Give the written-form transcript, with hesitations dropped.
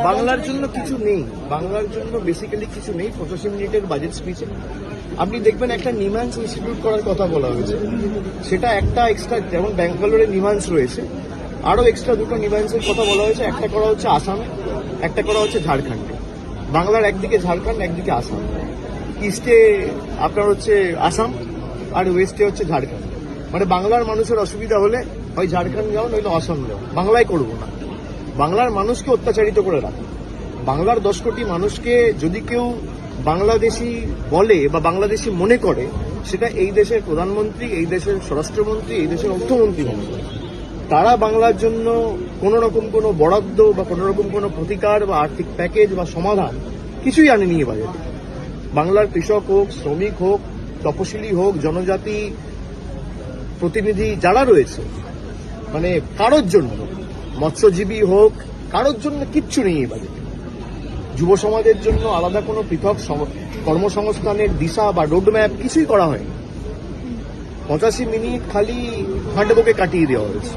বাংলার জন্য কিছু নেই, বাংলার জন্য বেসিক্যালি কিছু নেই। 85 মিনিটের বাজেট স্পিচে আপনি দেখবেন একটা নিমান্স ইনস্টিটিউট করার কথা বলা হয়েছে, সেটা একটা এক্সট্রা, যেমন ব্যাঙ্গালোরে নিমান্স রয়েছে, আরও এক্সট্রা দুটো নিমান্সের কথা বলা হয়েছে। একটা করা হচ্ছে আসামে, একটা করা হচ্ছে ঝাড়খণ্ডে। বাংলার একদিকে ঝাড়খণ্ড, একদিকে আসাম। ইস্টে আপনার হচ্ছে আসাম আর ওয়েস্টে হচ্ছে ঝাড়খণ্ড। মানে বাংলার মানুষের অসুবিধা হলে হয় ঝাড়খণ্ড যাও, নইলে আসাম যাও, বাংলায় করবো না। বাংলার মানুষকে অত্যাচারিত করে রাখে। বাংলার 10 কোটি মানুষকে যদি কেউ বাংলাদেশি বলে বা বাংলাদেশি মনে করে, সেটা এই দেশের প্রধানমন্ত্রী, এই দেশের স্বরাষ্ট্রমন্ত্রী, এই দেশের অর্থমন্ত্রী হবে। তারা বাংলার জন্য কোন রকম কোনো বরাদ্দ বা কোন রকম কোনো প্রতিকার বা আর্থিক প্যাকেজ বা সমাধান কিছুই আনেনি এ বাজেটে। বাংলার কৃষক হোক, শ্রমিক হোক, তপশিলি হোক, জনজাতি প্রতিনিধি যারা রয়েছে, মানে কারোর জন্য, মৎস্যজীবী হোক, কারোর জন্য কিচ্ছু নেই এই বাজেটে। যুব সমাজের জন্য আলাদা কোনো পৃথক কর্মসংস্থানের দিশা বা রোডম্যাপ কিছুই করা হয়নি। 85 মিনিট খালি হাঁটবুকে কাটিয়ে দেওয়া হয়েছে।